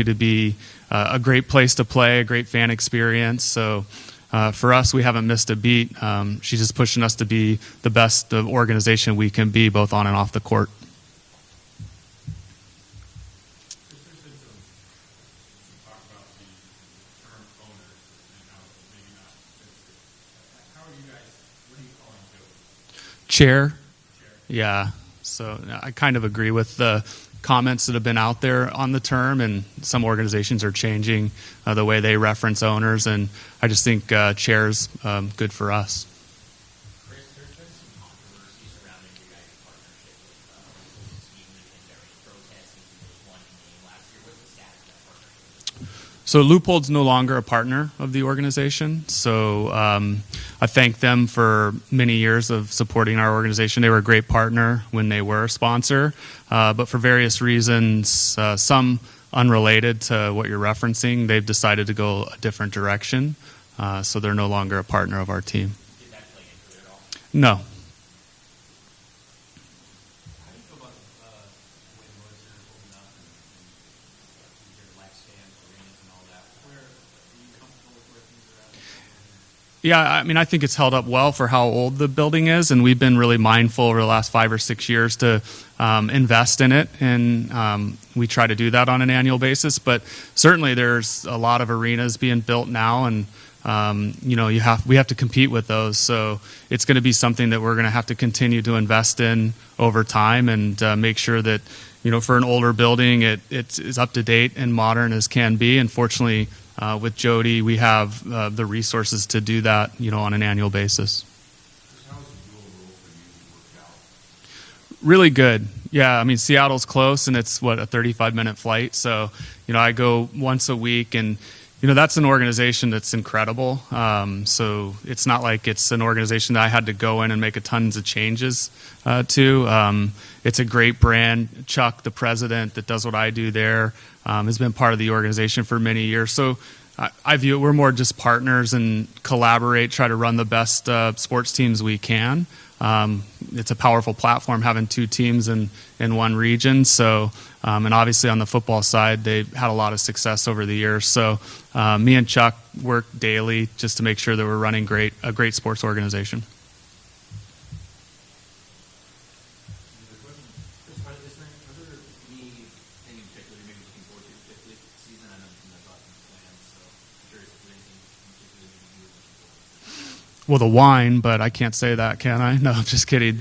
continue to be a great place to play, a great fan experience. So for us, we haven't missed a beat. She's just pushing us to be the best organization we can be, both on and off the court. Chair. Yeah. So I kind of agree with the comments that have been out there on the term, and some organizations are changing the way they reference owners, and I just think chair's good for us. Chris, there's been some controversy surrounding your guys' partnership with team. There's been various protests since you just won the game last year. What's the status of that partnership? So Leupold's no longer a partner of the organization. So I thank them for many years of supporting our organization. They were a great partner when they were a sponsor. But for various reasons, some unrelated to what you're referencing, they've decided to go a different direction. So they're no longer a partner of our team. Did that play into it at all? No. Yeah, I mean, I think it's held up well for how old the building is, and we've been really mindful over the last 5 or 6 years to invest in it, and we try to do that on an annual basis. But certainly, there's a lot of arenas being built now, and we have to compete with those. So it's going to be something that we're going to have to continue to invest in over time, and make sure that for an older building, it's as up to date and modern as can be. And fortunately, with Jody, we have the resources to do that, on an annual basis. How has the dual role for you worked out? Really good. Yeah, I mean, Seattle's close, and it's, a 35-minute flight. So, I go once a week, and, that's an organization that's incredible. So it's not like it's an organization that I had to go in and make tons of changes to. It's a great brand. Chuck, the president that does what I do there, has been part of the organization for many years. So I view it, we're more just partners and collaborate, try to run the best sports teams we can. It's a powerful platform having 2 teams in one region. So, and obviously on the football side, they've had a lot of success over the years. So me and Chuck work daily just to make sure that we're running a great sports organization. Well, the wine, but I can't say that, can I? No, I'm just kidding.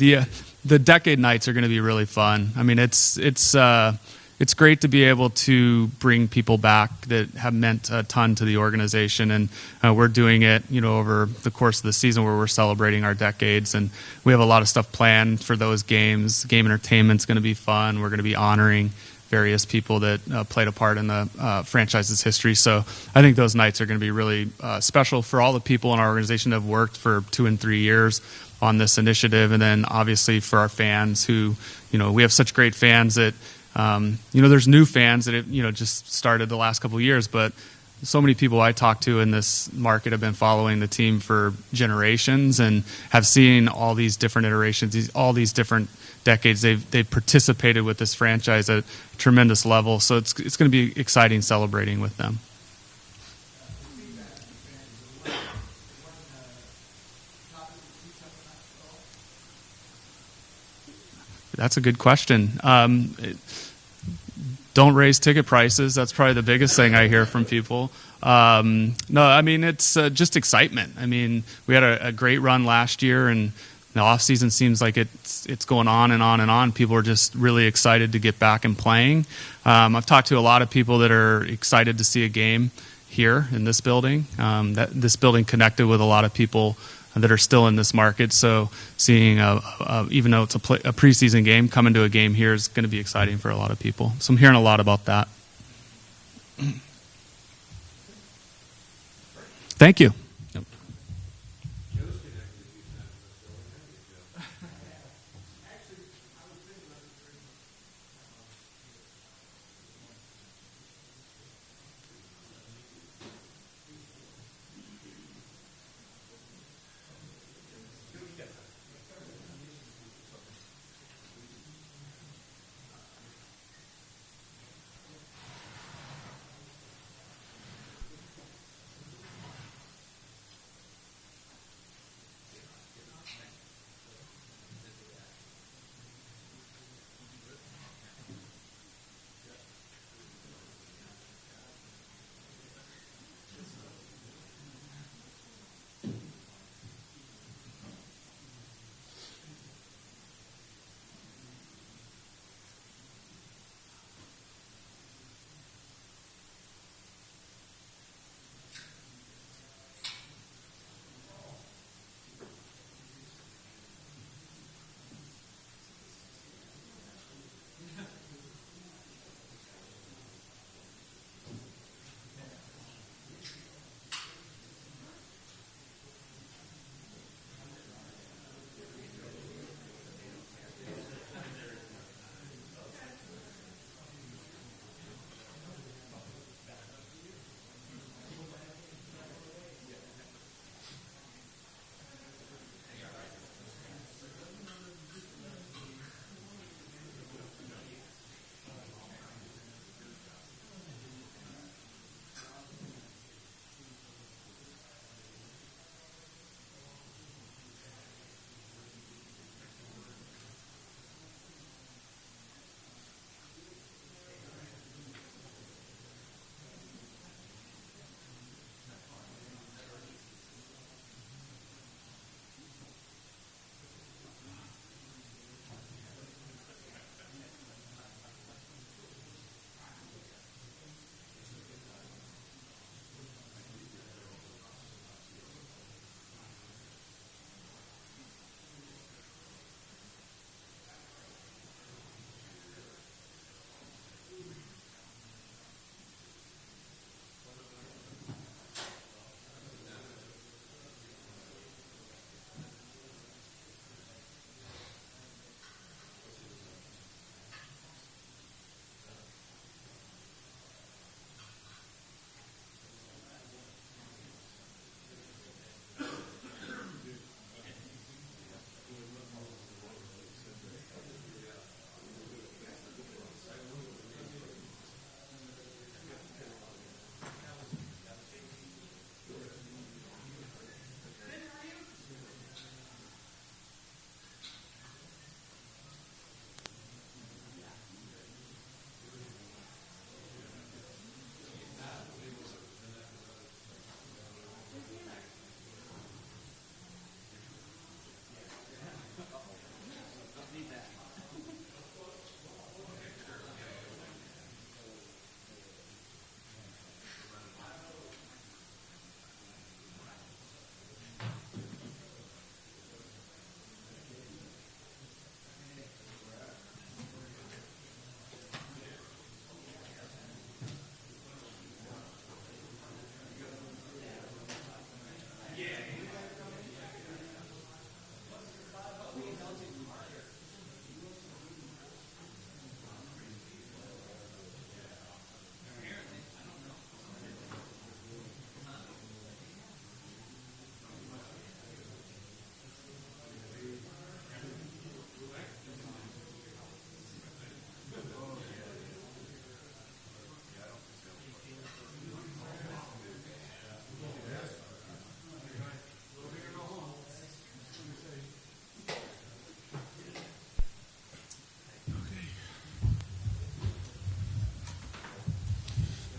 The decade nights are going to be really fun. I mean, it's great to be able to bring people back that have meant a ton to the organization, and we're doing it, over the course of the season where we're celebrating our decades, and we have a lot of stuff planned for those games. Game entertainment's going to be fun. We're going to be honoring various people that played a part in the franchise's history. So I think those nights are going to be really special for all the people in our organization that have worked for 2 and 3 years on this initiative. And then obviously for our fans who, we have such great fans that, there's new fans that have, just started the last couple of years, but so many people I talk to in this market have been following the team for generations and have seen all these different iterations, all these different decades. They've participated with this franchise at a tremendous level. So it's going to be exciting celebrating with them. That's a good question. Don't raise ticket prices. That's probably the biggest thing I hear from people. No, I mean, it's just excitement. I mean, we had a great run last year, and the off season seems like it's going on and on and on. People are just really excited to get back and playing. I've talked to a lot of people that are excited to see a game here in this building. This building connected with a lot of people that are still in this market. So seeing, even though it's a preseason game, coming to a game here is going to be exciting for a lot of people. So I'm hearing a lot about that. Thank you.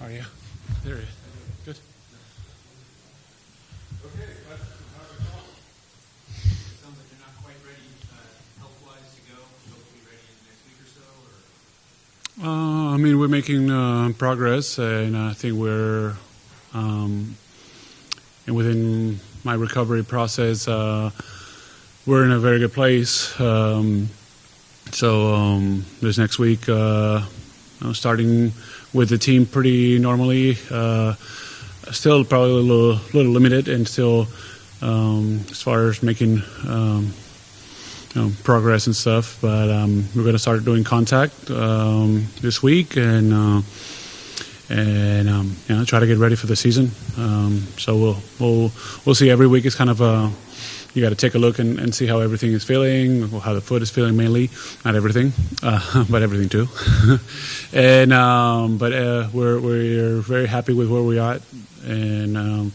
Are you? There he is. Good. Okay, let's have a talk. It sounds like you're not quite ready health-wise to go. Hopefully ready in the next week or so, or? I mean, we're making progress, and I think we're and within my recovery process, we're in a very good place. So this next week, starting with the team pretty normally, still probably a little limited, and still as far as making progress and stuff. But we're going to start doing contact this week, and try to get ready for the season. So we'll see. Every week is kind of you got to take a look and see how everything is feeling, how the foot is feeling mainly, not everything, but everything too. And we're very happy with where we are, and I'm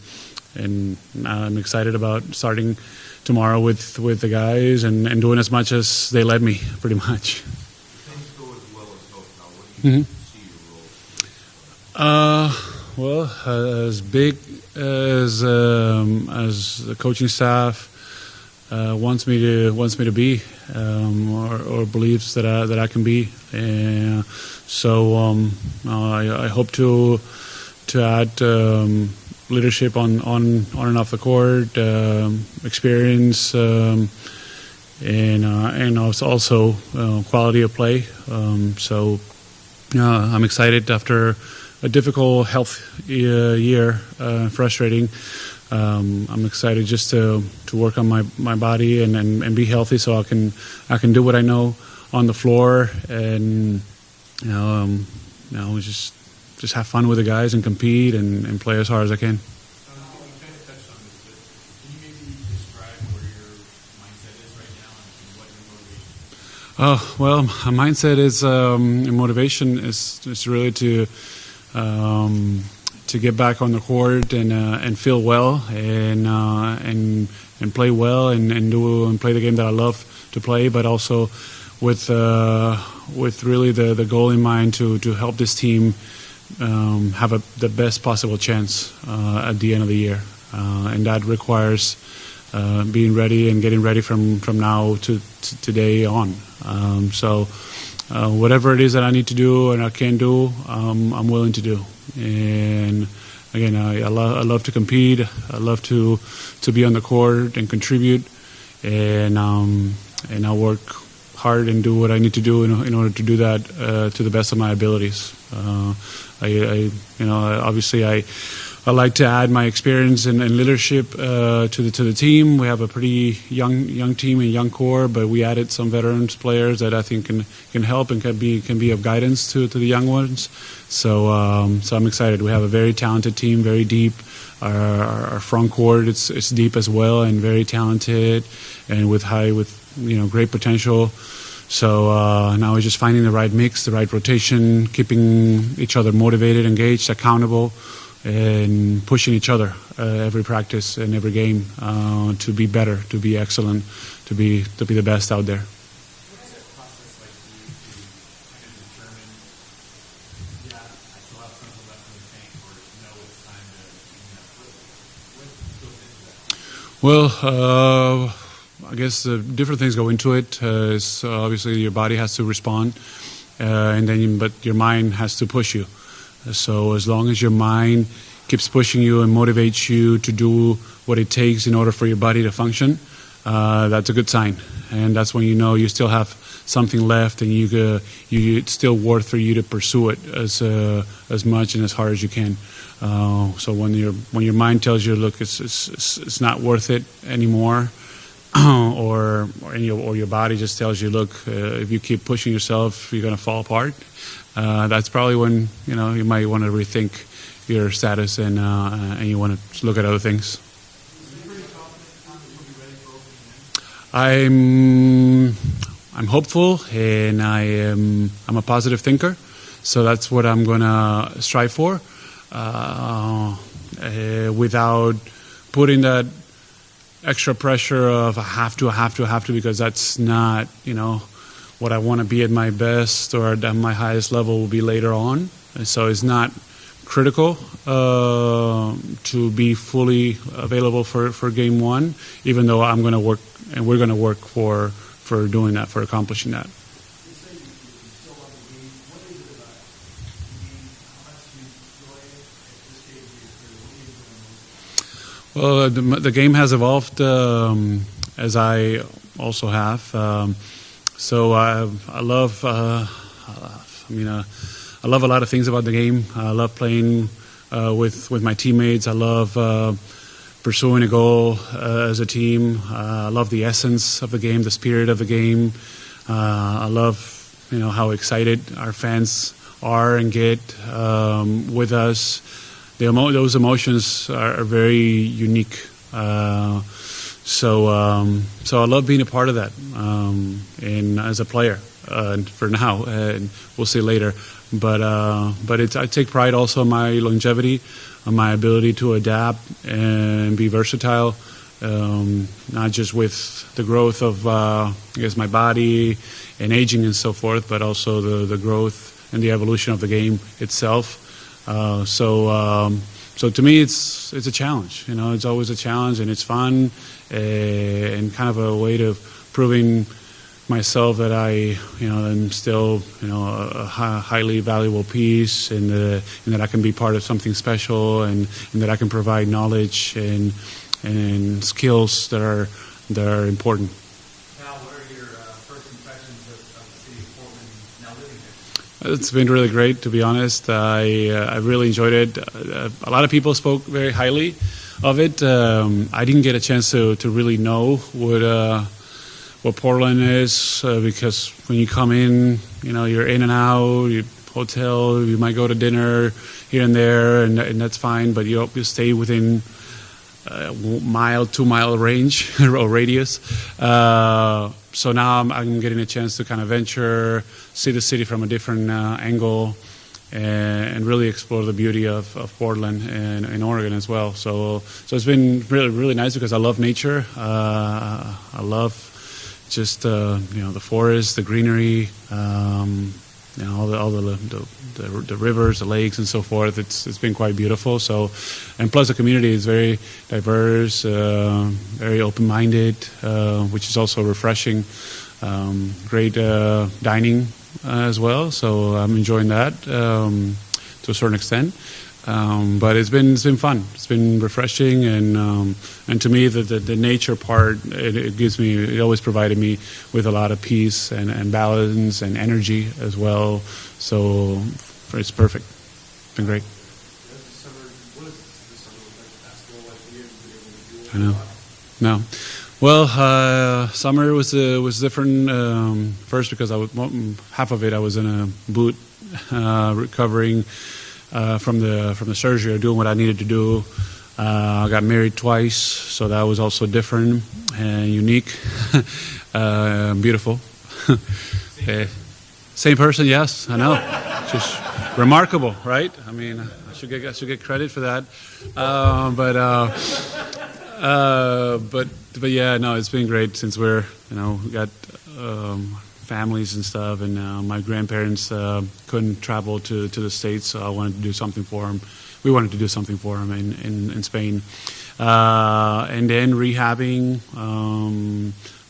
excited about starting tomorrow with the guys and doing as much as they let me, pretty much. Things go as well as hope. Now, what do you see your role? Well, as big as the coaching staff wants me to be, or believes that I can be, so I hope to add leadership on and off the court, experience, and also quality of play. So I'm excited after a difficult health year, frustrating. I'm excited just to work on my body and be healthy, so I can do what I know on the floor, and just have fun with the guys and compete and play as hard as I can. You kind of touched on this, but can you maybe describe where your mindset is right now and what your motivation is? Oh, well, my mindset is motivation is really to get back on the court and feel well and play well and play the game that I love to play, but also with really the goal in mind to help this team have the best possible chance at the end of the year, and that requires being ready and getting ready from now to today on. So whatever it is that I need to do and I can do, I'm willing to do. And again, I love to compete. I love to be on the court and contribute, and I'll work hard and do what I need to do in order to do that to the best of my abilities. Obviously I like to add my experience and leadership to the team. We have a pretty young team and young core, but we added some veterans players that I think can help and can be of guidance to the young ones. So I'm excited. We have a very talented team, very deep. Our front court it's deep as well and very talented, and with great potential. So now we're just finding the right mix, the right rotation, keeping each other motivated, engaged, accountable, and pushing each other every practice and every game to be better, to be excellent, to be the best out there. What's that process like for you to kind of determine, I still have something left in the tank, or no, it's time to what goes into that? Well, I guess different things go into it. Obviously, your body has to respond, but your mind has to push you. So as long as your mind keeps pushing you and motivates you to do what it takes in order for your body to function, that's a good sign. And that's when you know you still have something left, and it's still worth for you to pursue it as much and as hard as you can. So when your mind tells you, look, it's not worth it anymore, or your body just tells you, look, if you keep pushing yourself, you're going to fall apart. That's probably when you might want to rethink your status and you want to look at other things. I'm hopeful, and I'm a positive thinker, so that's what I'm going to strive for, without putting that extra pressure of I have to, because that's not what I want to be at my best or at my highest level will be later on. And so it's not critical to be fully available for game one, even though I'm going to work and we're going to work for doing that, for accomplishing that. You say you still love the game. What is it about the game? How much do you enjoy it at this stage of your career? What do you enjoy most? Well, the game has evolved as I also have. So I love. I love a lot of things about the game. I love playing with my teammates. I love pursuing a goal as a team. I love the essence of the game, the spirit of the game. I love how excited our fans are and get with us. Those emotions are very unique. So I love being a part of that, and as a player for now, and we'll see later. But I take pride also in my longevity, on my ability to adapt and be versatile, not just with the growth of my body and aging and so forth, but also the growth and the evolution of the game itself. So to me, it's a challenge. It's always a challenge, and it's fun, and kind of a way to proving myself that I'm still a highly valuable piece, and that I can be part of something special, and that I can provide knowledge and skills that are important. Now, what are your first impressions of the city of Portland now living there? It's been really great, to be honest. I really enjoyed it. A lot of people spoke very highly of it. I didn't get a chance to really know what Portland is, because when you come in, you're in and out, you hotel, you might go to dinner here and there, and that's fine, but you stay within a mile, 2 mile range or radius. So now I'm getting a chance to kind of venture, see the city from a different angle, and really explore the beauty of Portland and Oregon as well. So it's been really, really nice because I love nature. I love just the forest, the greenery, all the rivers, the lakes, and so forth. It's been quite beautiful. So, and plus the community is very diverse, very open-minded, which is also refreshing. Great dining as well. So I'm enjoying that to a certain extent. But it's been fun. It's been refreshing, and to me the nature part it always provided me with a lot of peace and balance and energy as well. So it's perfect. It's been great. I know. No. Well, summer was different. First because half of it I was in a boot recovering from the surgery, or doing what I needed to do. I got married twice, so that was also different and unique. Beautiful. Same person, yes, I know. Just remarkable, right? I mean, I should get credit for that. But yeah, no, it's been great since we got families and stuff, and my grandparents couldn't travel to the States, so I wanted to do something for them. We wanted to do something for them in Spain. And then rehabbing,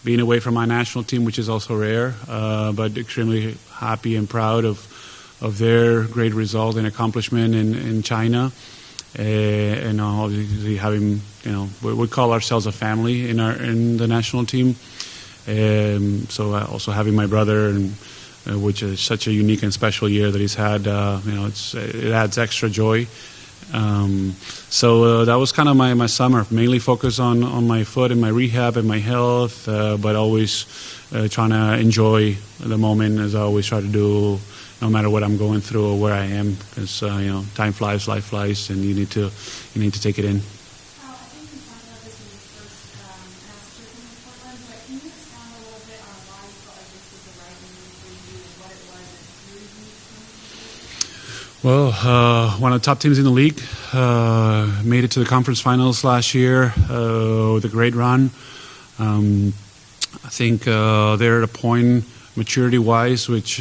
being away from my national team, which is also rare, but extremely happy and proud of their great result and accomplishment in China. And obviously having, we call ourselves a family in the national team. So also having my brother, which is such a unique and special year that he's had, it adds extra joy. So that was kind of my summer, mainly focused on my foot and my rehab and my health, but always trying to enjoy the moment, as I always try to do, no matter what I'm going through or where I am, because time flies, life flies, and you need to take it in. I think you talked about this when you first announced your coming to Portland, but can you expound a little bit on why you felt like this was the right move for you and what it was that drew you to come to Well, one of the top teams in the league, made it to the conference finals last year with a great run. I think they're at a point, maturity-wise, which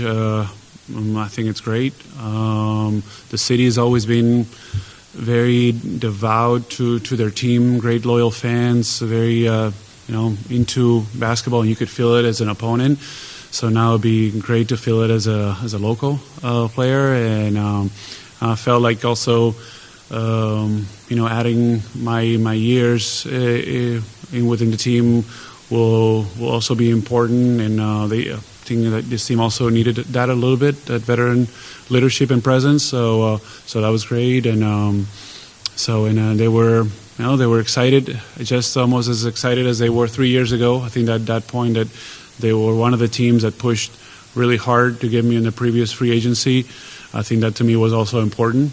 I think it's great. The city has always been very devout to their team, great loyal fans, very into basketball, and you could feel it as an opponent. So now it'd be great to feel it as a local player, and I felt like also adding my years within the team will also be important, and I think that this team also needed that a little bit, that veteran leadership and presence. So that was great, and they were excited, just almost as excited as they were 3 years ago. I think that point that they were one of the teams that pushed really hard to get me in the previous free agency. I think that to me was also important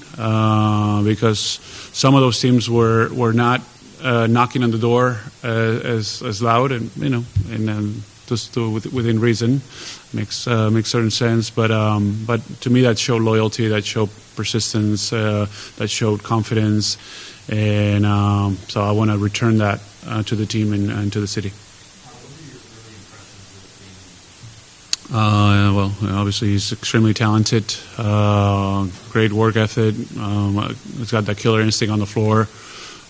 because some of those teams were not knocking on the door as loud, and just within reason makes certain sense. But to me, that showed loyalty, that showed persistence, that showed confidence, and so I want to return that to the team and to the city. Well, obviously he's extremely talented, great work ethic. He's got that killer instinct on the floor.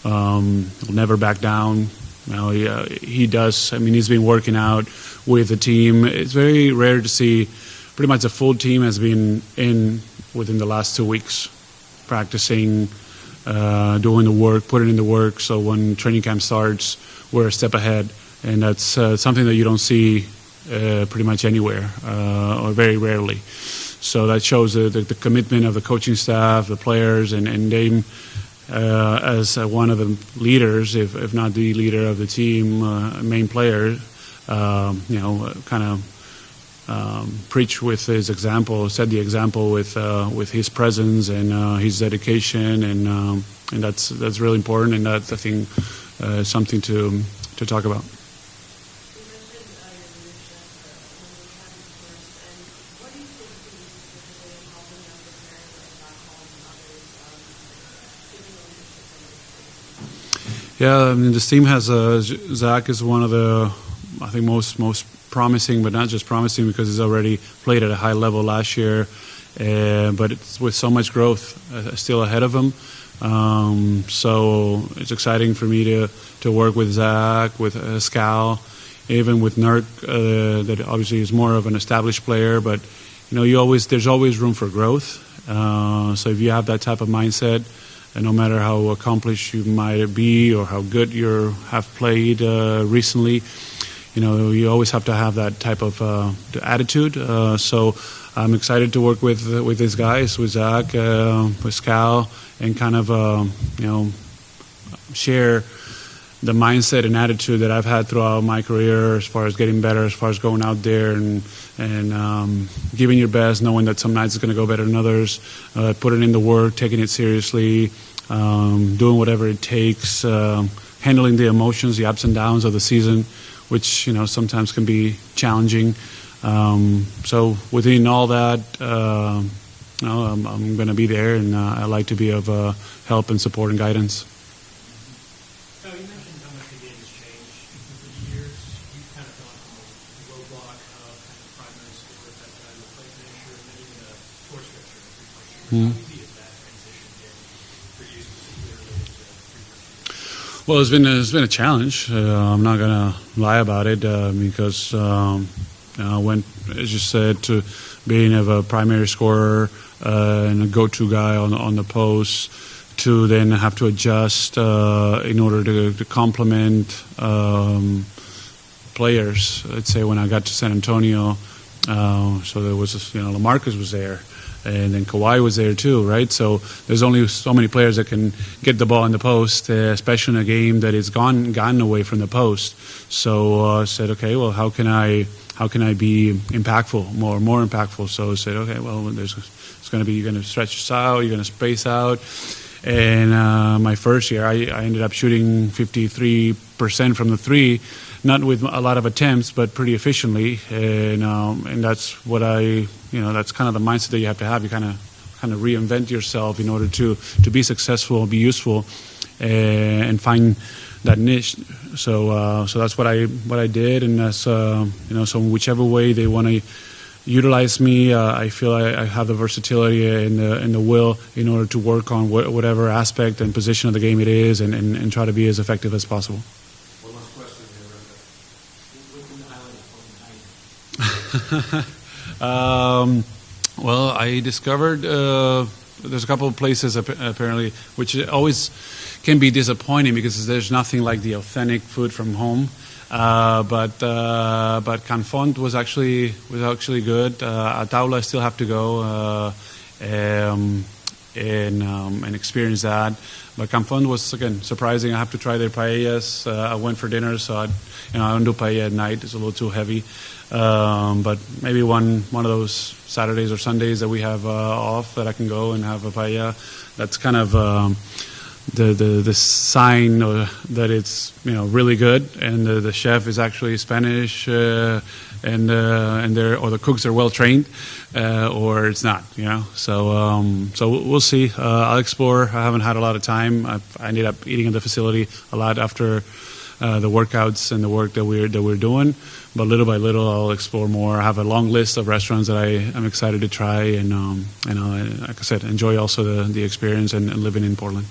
He'll never back down. He does. I mean, he's been working out with the team. It's very rare to see pretty much a full team has been in within the last 2 weeks, practicing, doing the work, putting in the work. So when training camp starts, we're a step ahead, and that's something that you don't see pretty much anywhere, or very rarely. So that shows the commitment of the coaching staff, the players, and Dame as one of the leaders, if not the leader of the team, main player. Kind of preach with his example, set the example with his presence and his dedication, and that's really important, and that's, I think, something to talk about. Yeah, I mean, this team has Zach is one of the, I think, most promising, but not just promising because he's already played at a high level last year, but it's with so much growth still ahead of him. So it's exciting for me to work with Zach, with Scal, even with Nurk, that obviously is more of an established player, but there's always room for growth. So if you have that type of mindset, and no matter how accomplished you might be or how good you have played recently, you always have to have that type of attitude. So I'm excited to work with these guys, with Zach, with Scal, and kind of share the mindset and attitude that I've had throughout my career, as far as getting better, as far as going out there and giving your best, knowing that some nights it's going to go better than others, putting in the work, taking it seriously, doing whatever it takes, handling the emotions, the ups and downs of the season, which sometimes can be challenging. So within all that, I'm going to be there, and I like to be of help and support and guidance. Now, you mentioned how much the game has changed over the years. You've kind of gone from a low block, kind of primary scorer type guy to a play finisher, and then even a floor stretcher, a three-point shooter. How easy is that transition been for you specifically related to three-point shooting? Well, it's been a challenge. I'm not going to lie about it because I went, as you said, to being of a primary scorer and a go-to guy on the post, to then have to adjust in order to complement players. Let's say when I got to San Antonio, so there was LaMarcus was there, and then Kawhi was there too, right? So there's only so many players that can get the ball in the post, especially in a game that is gotten away from the post. So I said, okay, well, how can I be impactful, more impactful? So I said, okay, well, it's going to be, you're going to stretch this out, you're going to space out. And my first year, I ended up shooting 53% from the three, not with a lot of attempts, but pretty efficiently. And that's what that's kind of the mindset that you have to have. You kind of reinvent yourself in order to be successful, be useful, and find that niche. So that's what I did, and that's so whichever way they want to utilize me. I feel I have the versatility and the will in order to work on whatever aspect and position of the game it is, and try to be as effective as possible. One last question here, What's been the highlight of Portland Heights? Well, I discovered there's a couple of places apparently which always can be disappointing because there's nothing like the authentic food from home. But Canfont was actually good. Ataula I still have to go and experience that. But Canfont was again surprising. I have to try their paellas. I went for dinner, so I don't do paella at night. It's a little too heavy. But maybe one of those Saturdays or Sundays that we have off that I can go and have a paella. That's kind of the sign that it's really good, and the chef is actually Spanish, and the cooks are well trained, or it's not. So we'll see. I'll explore. I haven't had a lot of time. I ended up eating at the facility a lot after the workouts and the work that we're doing. But little by little, I'll explore more. I have a long list of restaurants that I'm excited to try, and like I said, enjoy also the experience and living in Portland.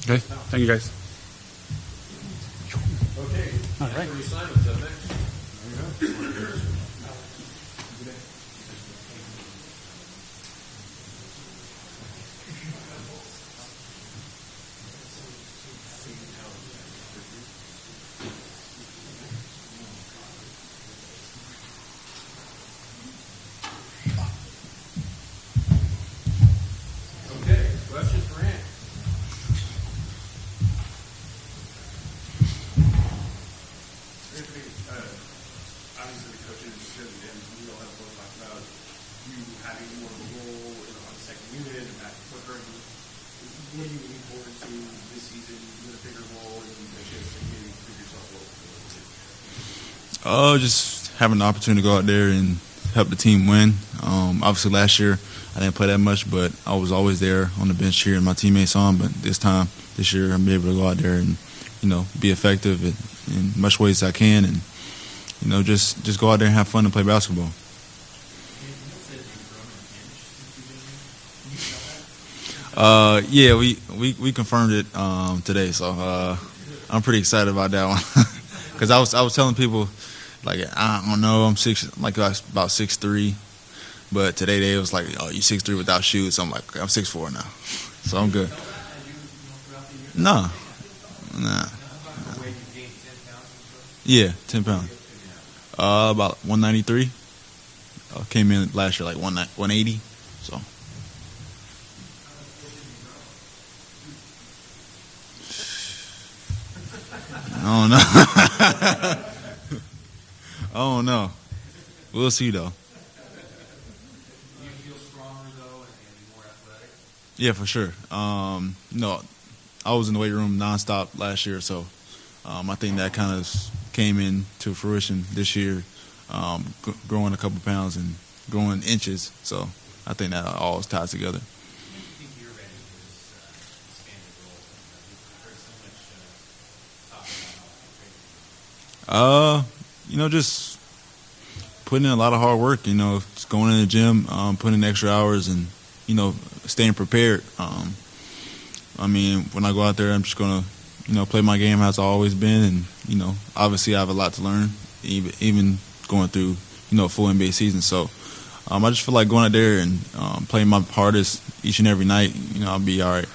Okay, thank you guys. Okay. All right. Anfernee Simons up next. Okay, questions for Ant? Anfernee, obviously the coaches and we all have both talked about you having more of a role on the second unit and back and forth. What are you looking forward to this season with a bigger role and a chance to maybe prove yourself a little bit? Just having the opportunity to go out there and help the team win. Obviously last year I didn't play that much, but I was always there on the bench cheering my teammates on. But this year, I'm able to go out there and be effective in much ways as I can, and just go out there and have fun and play basketball. Yeah, we confirmed it today, so I'm pretty excited about that one. Because I was telling people, like, I don't know, I'm about 6'3", but today they was like, oh, you 6'3" without shoes. So I'm like, I'm 6'4" now, so I'm good. Nah. Yeah, 10 pounds. About 193. Came in last year like 180. So. I don't know. I don't know. We'll see though. Do you feel stronger though and more athletic? Yeah, for sure. I was in the weight room nonstop last year, so I think that kind of came into fruition this year, growing a couple pounds and growing inches. So I think that all is tied together. When do you think you're ready for this expanded role? We've heard so much talk about Just putting in a lot of hard work. Just going in the gym, putting in extra hours, and staying prepared. When I go out there, I'm just gonna play my game as I've always been, and obviously I have a lot to learn, even going through a full NBA season. So I just feel like going out there and playing my hardest each and every night. I'll be all right.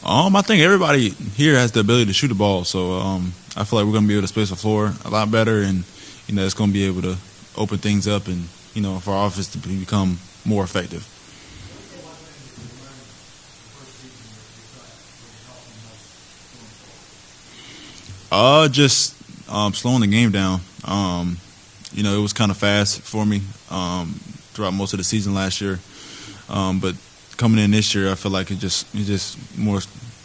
I think everybody here has the ability to shoot the ball, so I feel like we're going to be able to space the floor a lot better, and it's going to be able to open things up, and for our offense to become more effective. Just slowing the game down. It was kind of fast for me throughout most of the season last year, but coming in this year, I feel like it just more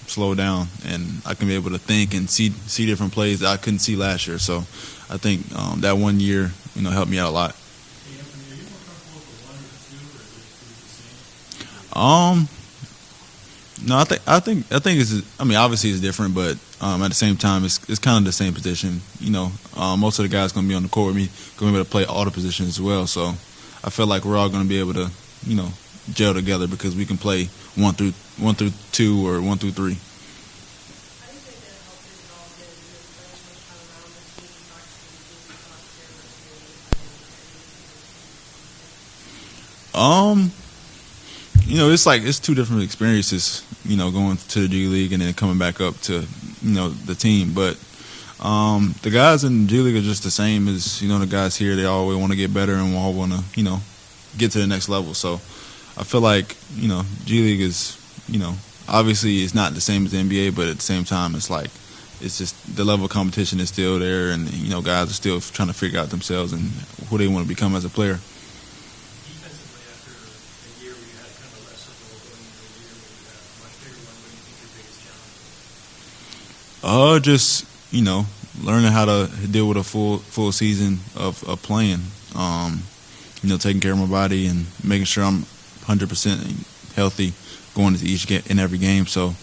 slow down, and I can be able to think and see different plays that I couldn't see last year. So I think that 1 year, helped me out a lot. No, I think it's. Obviously it's different, but at the same time, it's kind of the same position. Most of the guys going to be on the court with me, going to be able to play all the positions as well. So I feel like we're all going to be able to, gel together because we can play 1 through 2 or 1 through 3. How do you think that helped you develop it? You're spending so much time around the team, practicing the team, last year It's two different experiences, going to the G League and then coming back up to, the team. But the guys in the G League are just the same as, the guys here. They always want to get better and all want to, get to the next level. So I feel like, G League is, obviously it's not the same as the NBA, but at the same time, it's just the level of competition is still there, and guys are still trying to figure out themselves and who they want to become as a player. Defensively, after a year where you had kind of a lesser role going into a year where you had a much bigger one, what do you think your biggest challenge is? Just learning how to deal with a full season of playing. Taking care of my body and making sure I'm 100% healthy going into each in every game. So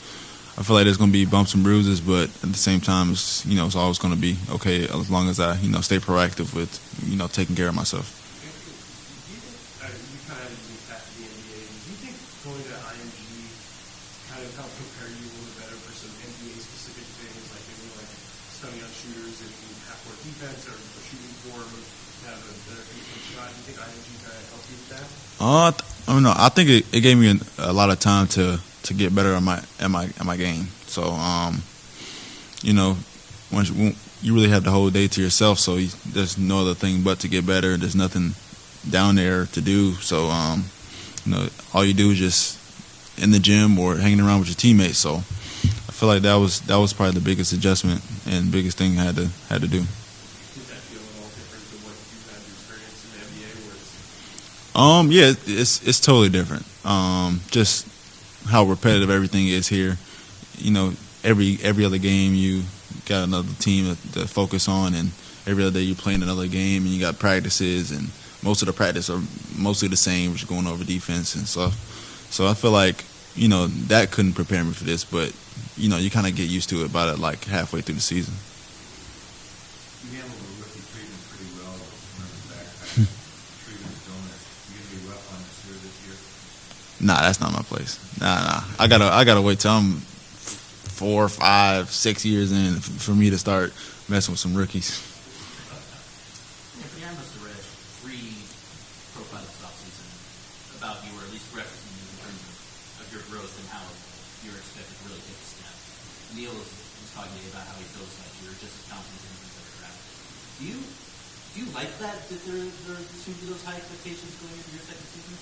I feel like there's going to be bumps and bruises, but at the same time, it's always going to be okay as long as I stay proactive with taking care of myself. Do you think, you kind of had a unique path to the NBA. Do you think going to IMG kind of helped prepare you a little bit better for some NBA-specific things, like maybe stunning on shooters and half-court defense or shooting form, have a better three-point shot? Do you think IMG kind of helped you with that? I don't know. I think it gave me a lot of time to get better at my game. So once you really have the whole day to yourself, so there's no other thing but to get better. There's nothing down there to do. So all you do is just in the gym or hanging around with your teammates. So I feel like that was probably the biggest adjustment and biggest thing I had to do. Did that feel at all different than what you had experienced in the NBA? Yeah, it's totally different. Just how repetitive everything is here. Every other game you got another team to focus on, and every other day you're playing another game, and you got practices, and most of the practice are mostly the same, just going over defense and stuff. So I feel like that couldn't prepare me for this, but you kind of get used to it about halfway through the season. You handled the rookie treatment pretty well. Remember back treatment donuts. You gonna be rough on this year? Nah, that's not my place. Nah. I gotta wait till I'm 4, 5, 6 years in for me to start messing with some rookies. Anfernee, I must have read 3 profiles this offseason about you, or at least referencing you in terms of your growth and how you're expected to really take a step. Neil was talking to me about how he feels like you're just as confident in things that are drafted. Do you like that there seem to be those high expectations going into your second season?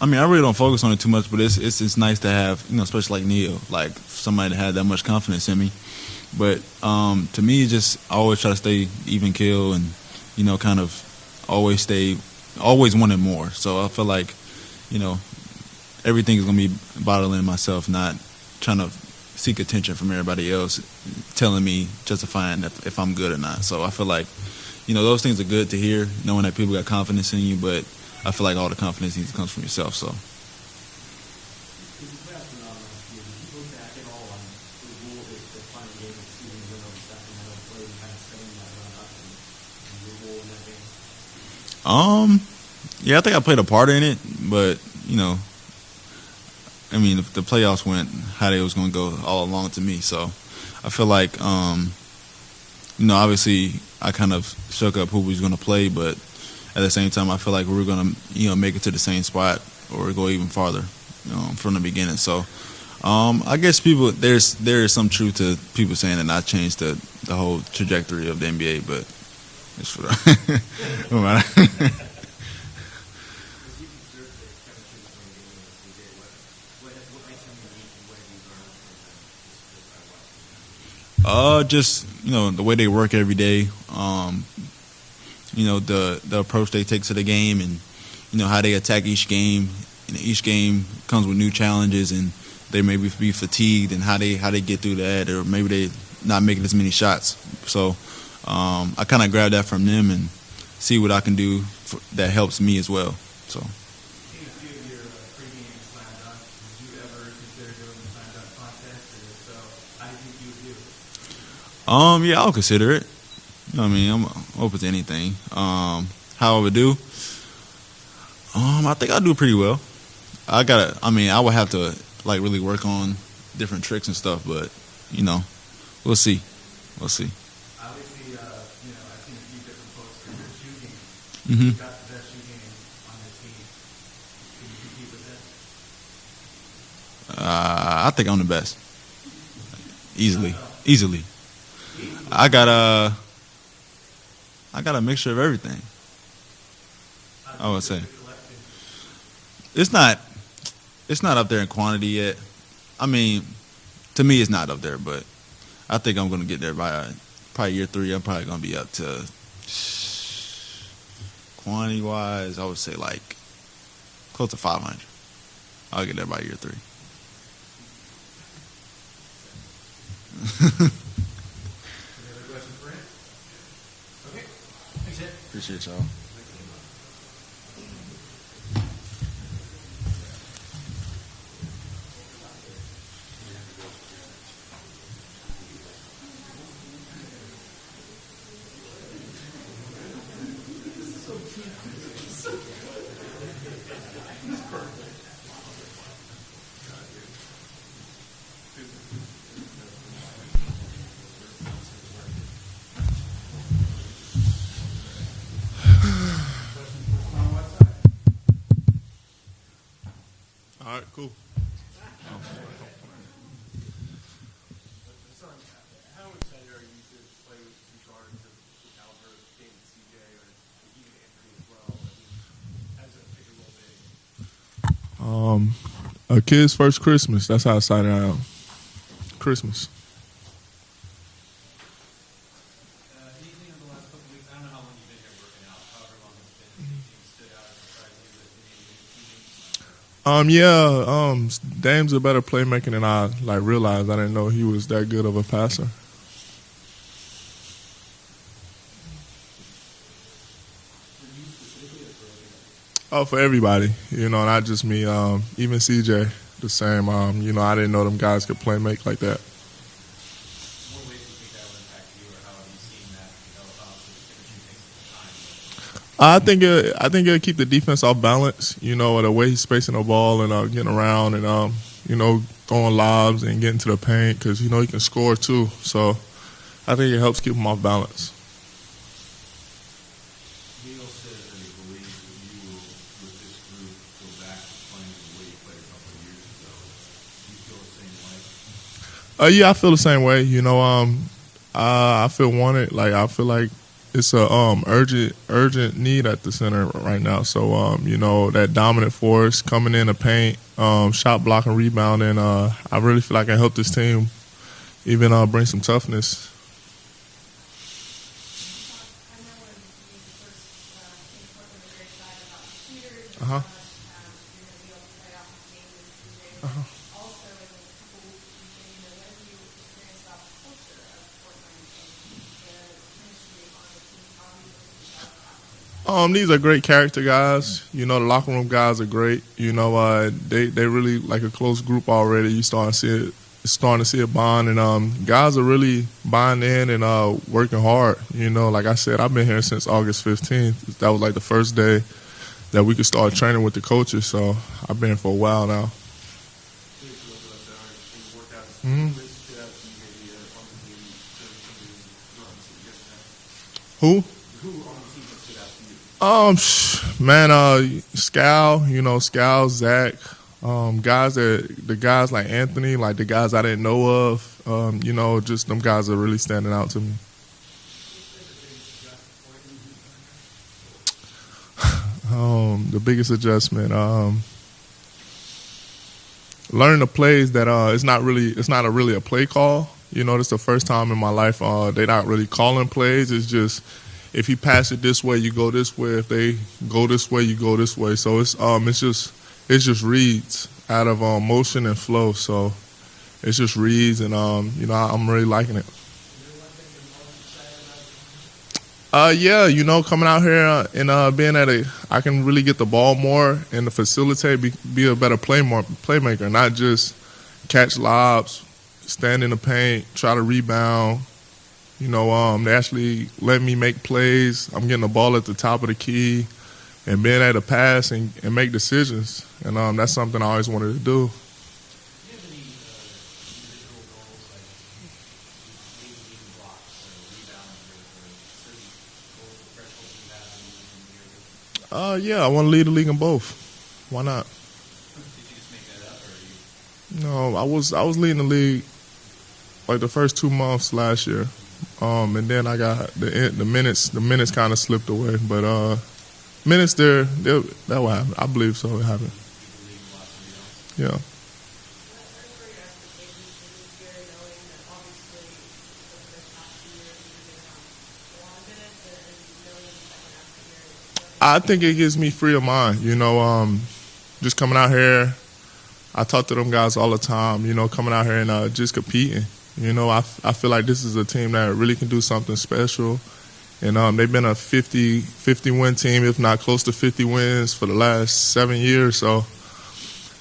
I really don't focus on it too much, but it's nice to have, especially like Neil, like somebody that had that much confidence in me. But to me, I always try to stay even keel and, kind of always wanting more. So I feel like, everything is going to be bottling myself, not trying to seek attention from everybody else, telling me, justifying if I'm good or not. So I feel like, those things are good to hear, knowing that people got confidence in you, but I feel like all the confidence needs to come from yourself. So. Because the playoffs were not last year. Did you look back at all on the rule that the final game of the season went over Sacramento play and kind of setting that run up and your role in that game? Yeah, I think I played a part in it, but the playoffs went how they was going to go all along to me. So I feel like, obviously I kind of shook up who we was going to play, but at the same time, I feel like we were going to, make it to the same spot or go even farther, from the beginning. So, I guess there is some truth to people saying that I changed the whole trajectory of the NBA, but it's what no matter. Just the way they work every day. The approach they take to the game, and how they attack each game. Each game comes with new challenges, and they may be fatigued, and how they get through that, or maybe they not making as many shots. So I kind of grab that from them and see what I can do that helps me as well. So. Seeing a few of your pregame slam dunks, did you ever consider doing the slam dunk contest? And if so, Yeah, I'll consider it. I mean, I'm open to anything. How I would do? I think I'll do pretty well. I mean, I would have to like really work on different tricks and stuff, but you know, we'll see. We'll see. Obviously, I've seen a few different folks in your shooting. hmm Got the best shooting on the team. Can you compete with that? I think I'm the best. Easily. I got a mixture of everything. I would say it's not up there in quantity yet. I mean, to me, it's not up there, but I think I'm going to get there by probably year 3. I'm probably going to be up to quantity wise. I would say like close to 500. I'll get there by year 3. Any other questions for him? Okay. Thanks, Ed. Appreciate y'all. All right, cool. Son, how excited are you to play with two guards of the caliber of David, CJ, or even Anfernee as well? I mean, as a bigger role big. A kid's first Christmas. That's how excited I am. Christmas. Anything in the last couple of weeks? I don't know how long you've been here working out. However long it's been, anything stood out or surprised you with any Dame's a better playmaker than I realized. I didn't know he was that good of a passer. Oh, for everybody, not just me. Even CJ, the same. I didn't know them guys could play make like that. What ways do you think that will impact you, or how have you seen that develop out? So it's different things at the time. I think it'll keep the defense off balance. The way he's spacing the ball and getting around and throwing lobs and getting to the paint because he can score too. So I think it helps keep him off balance. Neil says that he believes that you will, with this group, go back to playing the way you played a couple of years ago. Do you feel the same way? Yeah, I feel the same way. I feel wanted. I feel like it's a urgent need at the center right now. So that dominant force coming in the paint, shot blocking, rebounding. I really feel like I can help this team even bring some toughness. I know when you first came to work on the great side about the shooters and Uh-huh. how much you're going to be able to play off of James and CJ. Also, in the couple weeks you've been, what have you experienced about the culture of Portland and the chemistry on the team? How have you looked at yourself? These are great character guys. The locker room guys are great. They really like a close group already. You starting to see a bond, and guys are really buying in and working hard. Like I said, I've been here since August 15th. That was like the first day that we could start training with the coaches. So I've been here for a while now. Who? Man, Scal, Zach, the guys like Anthony, like the guys I didn't know of, just them guys are really standing out to me. The biggest adjustment, learning the plays that it's not really a play call. This is the first time in my life they're not really calling plays. It's just if you pass it this way, you go this way. If they go this way, you go this way. So it's just reads out of motion and flow. So it's just reads, and I'm really liking it. Coming out here and being I can really get the ball more and to facilitate, be a better playmaker, not just catch lobs, stand in the paint, try to rebound, They actually let me make plays. I'm getting the ball at the top of the key and being able to pass and make decisions. And that's something I always wanted to do. Do you have any individual goals, like leading blocks or rebounds or certain goals or thresholds you have in the year? Yeah, I want to lead the league in both. Why not? Did you just make that up, or are you? No, I was leading the league like the first 2 months last year, and then I got the minutes. The minutes kind of slipped away, but minutes that will happen. I believe so. It happened. Yeah. I think it gives me free of mind. Just coming out here. I talk to them guys all the time. Coming out here and just competing. I feel like this is a team that really can do something special. And they've been a 50 win team, if not close to 50 wins for the last 7 years. So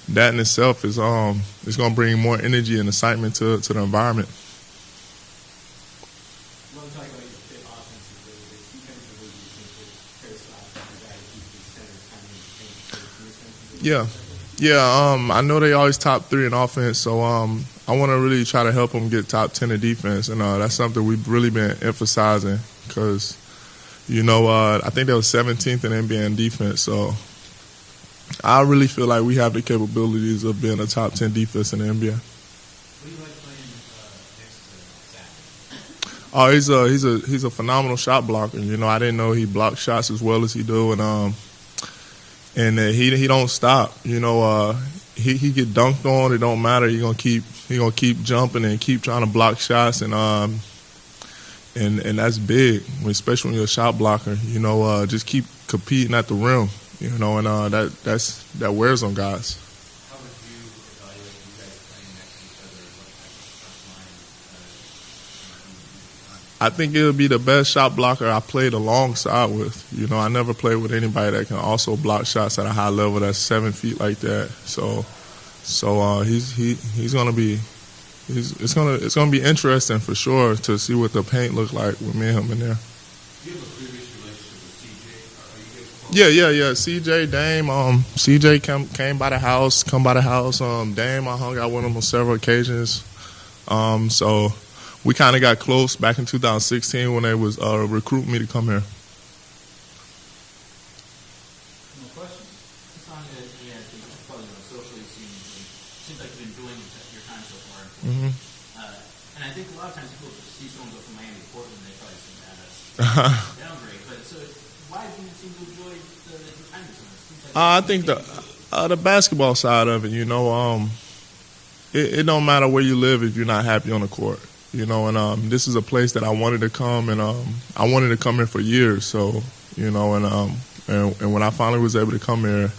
that in itself is going to bring more energy and excitement to the environment. I want to talk about your fit offensively, but defensively, do you think with Chris the guy who keeps his centers kind of in the Yeah. I know they always top 3 in offense, so I want to really try to help them get top 10 in defense, and that's something we've really been emphasizing because, I think they were 17th in NBA in defense, so I really feel like we have the capabilities of being a top 10 defense in the NBA. What do you like playing next to Sept? Oh, he's a phenomenal shot blocker. I didn't know he blocked shots as well as he do, and he don't stop. He get dunked on. It don't matter. He gonna keep jumping and keep trying to block shots, and that's big, especially when you're a shot blocker. Just keep competing at the rim. And that wears on guys. How would you evaluate you guys playing next to each other? What type of front line? I think it'll be the best shot blocker I played alongside with. I never played with anybody that can also block shots at a high level that's 7 feet like that. So he's gonna be. It's gonna be interesting for sure to see what the paint look like with me and him in there. Do you have a previous relationship with CJ? Are you guys close? Yeah. CJ, Dame. CJ come by the house. Dame, I hung out with him on several occasions. So we kind of got close back in 2016 when they was recruiting me to come here. No questions? Hassan, yeah, I think probably socially seems like you've been enjoying your time so far. Mm-hmm. And I think a lot of times people just see someone go from Miami to Portland, they probably say, that's downgrade. But so why do you seem to enjoy the time with someone? I think the basketball side of it, it don't matter where you live if you're not happy on the court. And this is a place that I wanted to come, and I wanted to come here for years. So, and when I finally was able to come here,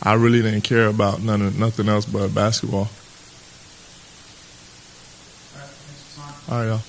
I really didn't care about nothing else but basketball. All right, thanks, Hassan. All right, y'all.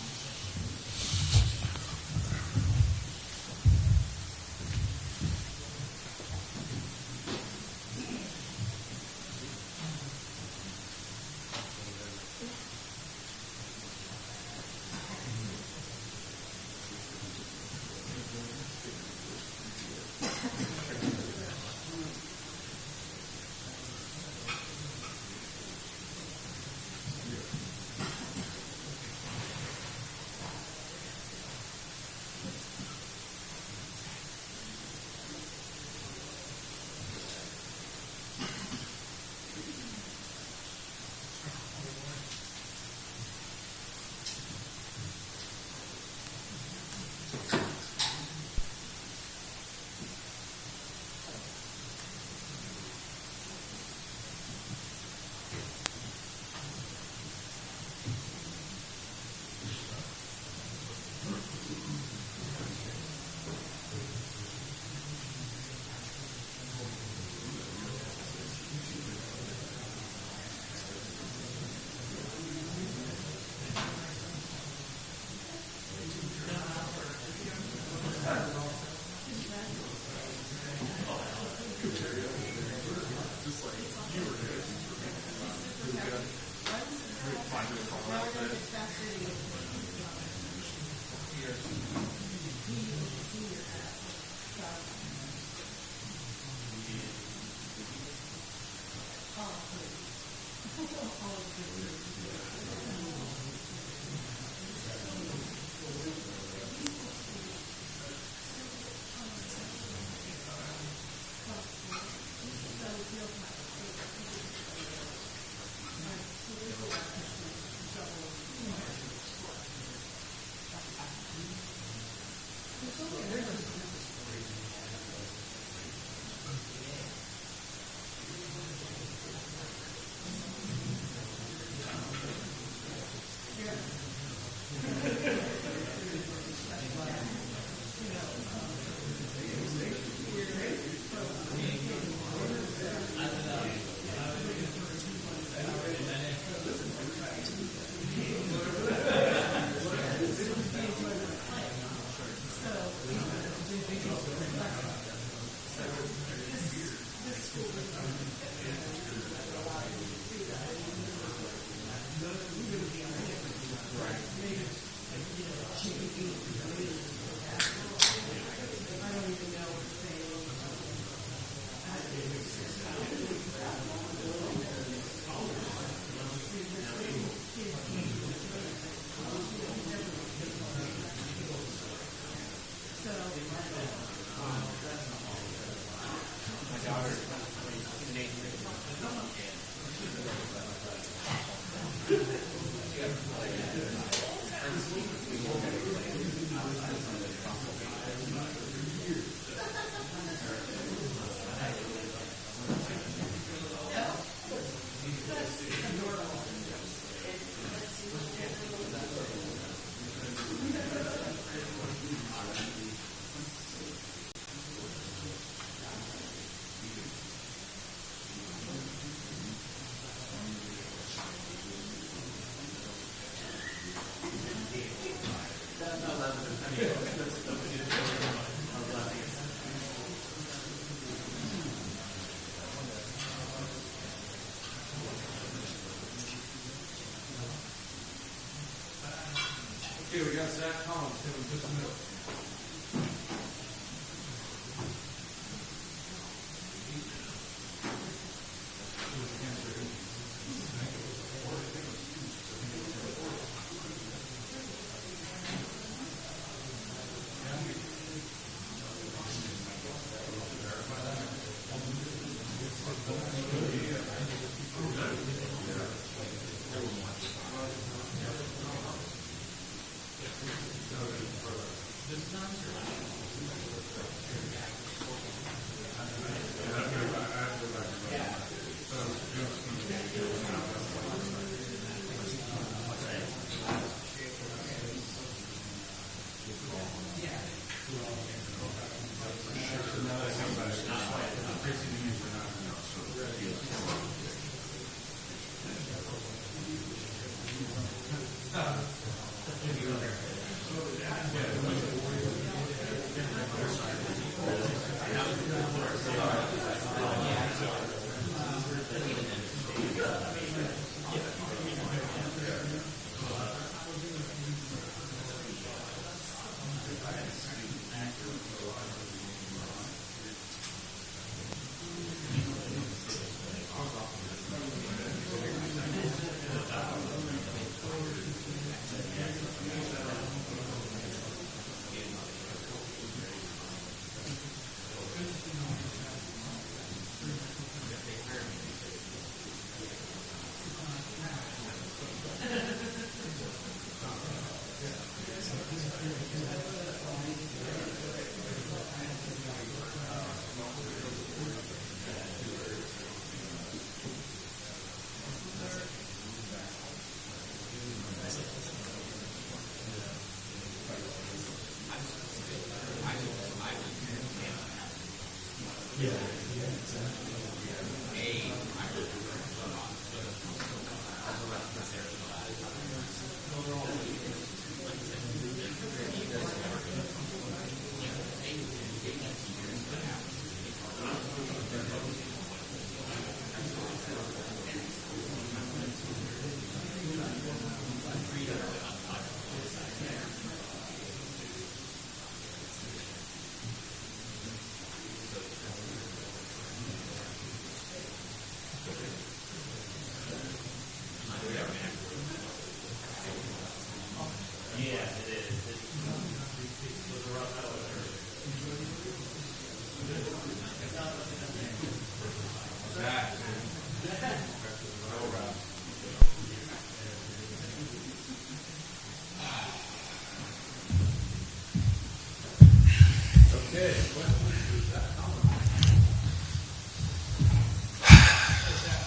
Okay, we got Zach Collins coming just a minute.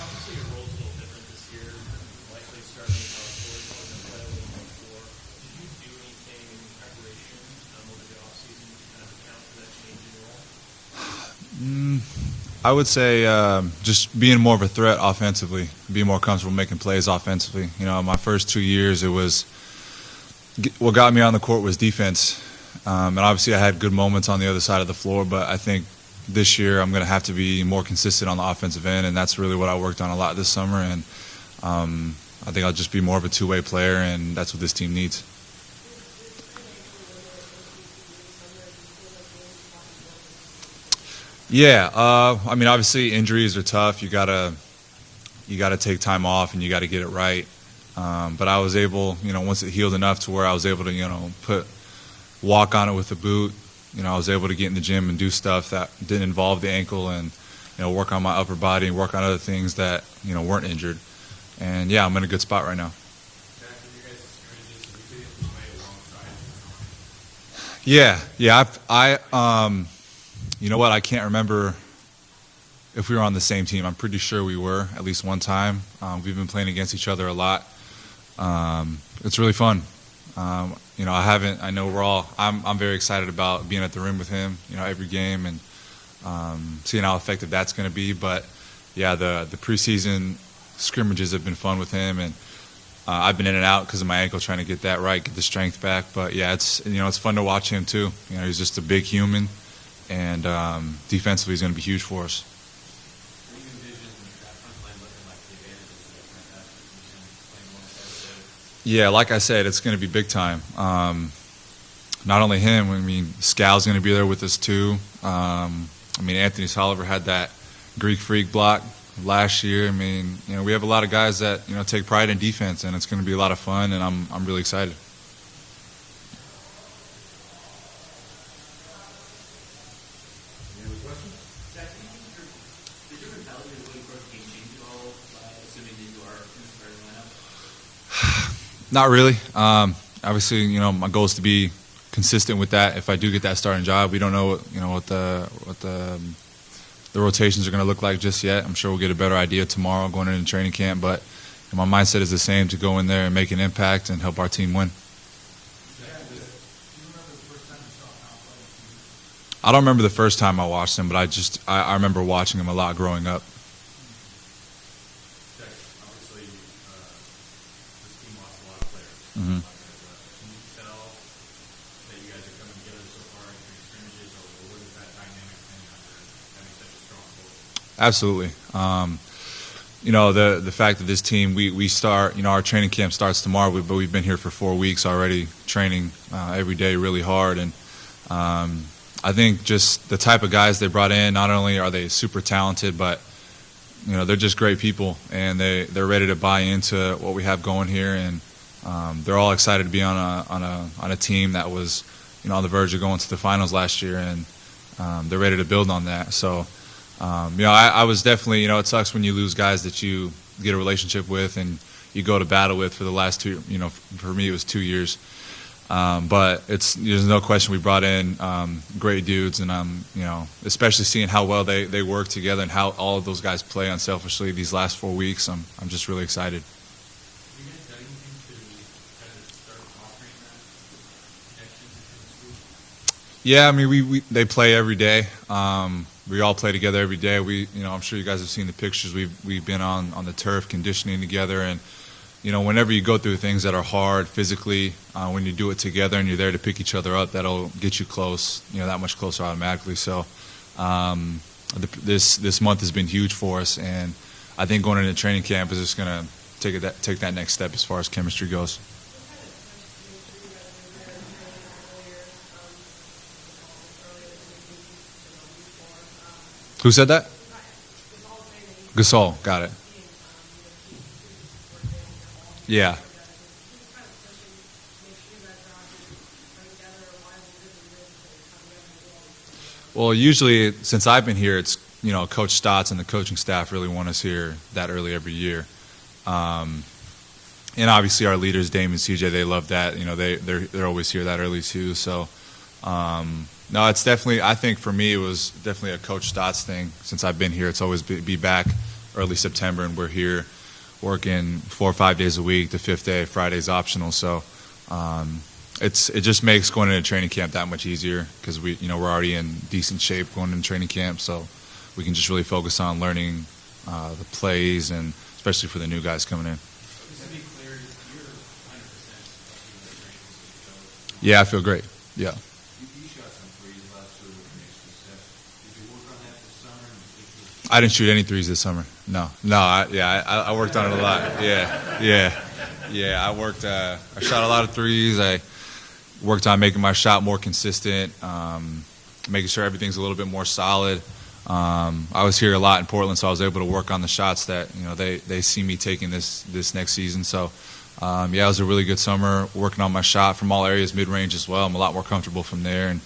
Obviously, your role's a little different this year. Likely starting in College Board, and play a little more before. Did you do anything in preparation over the offseason to kind of account for that change in role? I would say just being more of a threat offensively, being more comfortable making plays offensively. You know, my first 2 years, it was what got me on the court was defense, and obviously I had good moments on the other side of the floor. But I think this year I'm going to have to be more consistent on the offensive end, and that's really what I worked on a lot this summer. And I think I'll just be more of a two-way player, and that's what this team needs. Yeah, I mean, obviously injuries are tough. You gotta take time off and you gotta get it right. But I was able, you know, once it healed enough to where I was able to, you know, walk on it with a boot. You know, I was able to get in the gym and do stuff that didn't involve the ankle, and you know, work on my upper body and work on other things that, you know, weren't injured. And yeah, I'm in a good spot right now. Yeah, you know what? I can't remember if we were on the same team. I'm pretty sure we were at least one time. We've been playing against each other a lot. It's really fun. You know, I know we're all. I'm very excited about being at the rim with him. You know, every game and seeing how effective that's going to be. But yeah, the preseason scrimmages have been fun with him, and I've been in and out because of my ankle, trying to get that right, get the strength back. But yeah, it's fun to watch him too. You know, he's just a big human. And defensively, he's going to be huge for us. Yeah, like I said, it's going to be big time. Not only him, I mean, Scal's going to be there with us too. I mean, Anthony Soliver had that Greek freak block last year. I mean, you know, we have a lot of guys that, you know, take pride in defense, and it's going to be a lot of fun, and I'm really excited. Not really. Obviously, you know, my goal is to be consistent with that. If I do get that starting job, we don't know what the rotations are going to look like just yet. I'm sure we'll get a better idea tomorrow going into training camp. But my mindset is the same, to go in there and make an impact and help our team win. I don't remember the first time I watched him, but I remember watching him a lot growing up. Mm-hmm. Can you tell that you guys are coming together so far in your scrimmages, or what is that dynamic thing after having such a strong force? Absolutely. You know, the fact that this team, we start, you know, our training camp starts tomorrow, but we've been here for 4 weeks already, training every day really hard. And I think just the type of guys they brought in, not only are they super talented, but you know, they're just great people, and they're ready to buy into what we have going here. And they're all excited to be on a team that was, you know, on the verge of going to the finals last year, and they're ready to build on that. So, you know, I was definitely, you know, it sucks when you lose guys that you get a relationship with and you go to battle with for the last 2, you know, for me it was 2 years. But there's no question we brought in great dudes, and you know, especially seeing how well they work together and how all of those guys play unselfishly these last 4 weeks. I'm just really excited. Yeah, I mean, they play every day. We all play together every day. You know, I'm sure you guys have seen the pictures. We've been on the turf conditioning together, and you know, whenever you go through things that are hard physically, when you do it together and you're there to pick each other up, that'll get you close. You know, that much closer automatically. So, this month has been huge for us, and I think going into training camp is just gonna take that next step as far as chemistry goes. Who said that? Gasol, got it. Yeah. Well, usually since I've been here, it's Coach Stotts and the coaching staff really want us here that early every year, and obviously our leaders, Dame and CJ, they love that. They're always here that early too. So no, it's definitely. I think for me, it was definitely a Coach Stotts thing. Since I've been here, it's always be back early September, and we're here working 4 or 5 days a week. The 5th day, Friday's optional. So. It just makes going into training camp that much easier because we're already in decent shape going into training camp, so we can just really focus on learning the plays, and especially for the new guys coming in. Just to be clear, you're 100% Yeah, I feel great. Yeah. You shot some threes last year with an extra set. Did you work on that this summer? And I didn't shoot any threes this summer. No. I worked on it a lot. Yeah. I shot a lot of threes. I worked on making my shot more consistent, making sure everything's a little bit more solid. I was here a lot in Portland, so I was able to work on the shots that they see me taking this next season. So it was a really good summer working on my shot from all areas, mid-range as well. I'm a lot more comfortable from there, and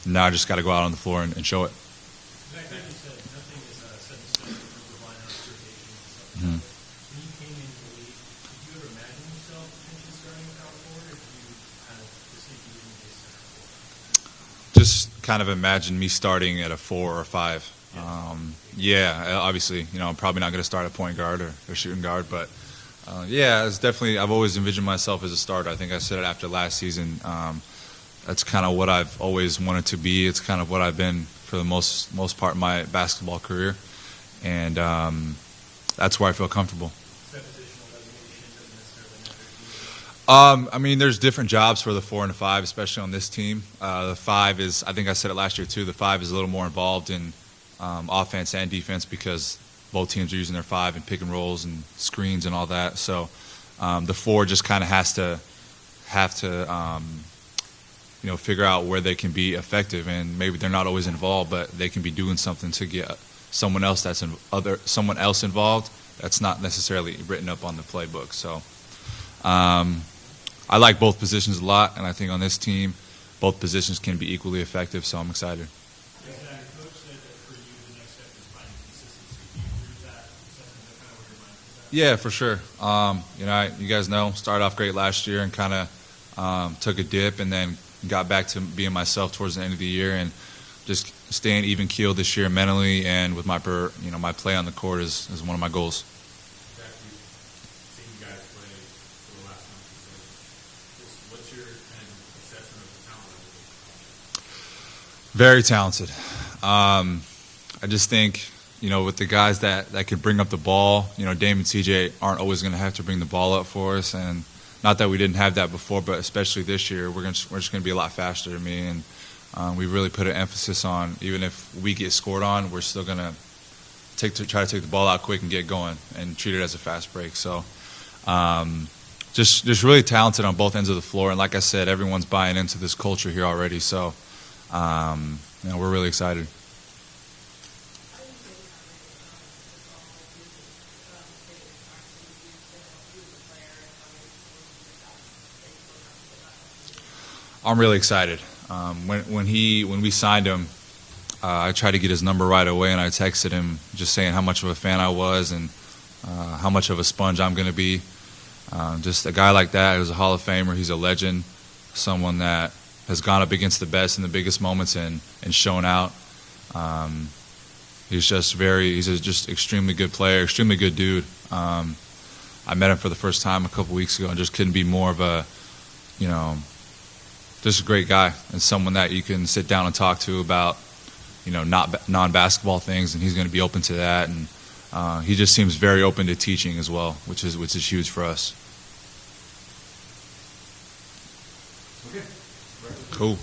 now I just got to go out on the floor and show it. Like you said, nothing is set in stone in terms of lineup rotation and stuff like that. When you came into the league, did you ever imagine yourself potentially starting a power forward, or did you kind of just think you wouldn't be a center forward? Just kind of imagine me starting at a 4 or 5. Obviously, I'm probably not going to start at point guard or shooting guard, but it's definitely. I've always envisioned myself as a starter. I think I said it after last season. That's kind of what I've always wanted to be. It's kind of what I've been for the most part of my basketball career, and that's where I feel comfortable. There's different jobs for the 4 and the 5, especially on this team. The 5 is, I think I said it last year too, the 5 is a little more involved in offense and defense because both teams are using their 5 and pick and rolls and screens and all that. So the 4 just kind of have to figure out where they can be effective, and maybe they're not always involved, but they can be doing something to get someone else involved that's not necessarily written up on the playbook. So I like both positions a lot, and I think on this team, both positions can be equally effective, so I'm excited. Coach said that for you, the next step is finding consistency. Do you agree with that assessment? Is that kind of where your mind is at? Yeah, for sure. You guys know, started off great last year and kind of took a dip, and then got back to being myself towards the end of the year, and just staying even keeled this year mentally and with my play on the court is one of my goals. you guys play for the last month or so, what's your kind of assessment of the talent level? Very talented. I just think, with the guys that could bring up the ball, Dame and CJ aren't always going to have to bring the ball up for us, and not that we didn't have that before, but especially this year, we're just going to be a lot faster than me, and we really put an emphasis on, even if we get scored on, we're still going to try to take the ball out quick and get going and treat it as a fast break. So just really talented on both ends of the floor, and like I said, everyone's buying into this culture here already, so we're really excited. I'm really excited. When we signed him, I tried to get his number right away, and I texted him just saying how much of a fan I was and how much of a sponge I'm going to be. Just a guy like that who's a Hall of Famer. He's a legend, someone that has gone up against the best in the biggest moments and shown out. He's just extremely good player, extremely good dude. I met him for the first time a couple weeks ago and just couldn't be more of a, just a great guy and someone that you can sit down and talk to about, not non-basketball things, and he's going to be open to that. And he just seems very open to teaching as well, which is huge for us. Okay. Cool.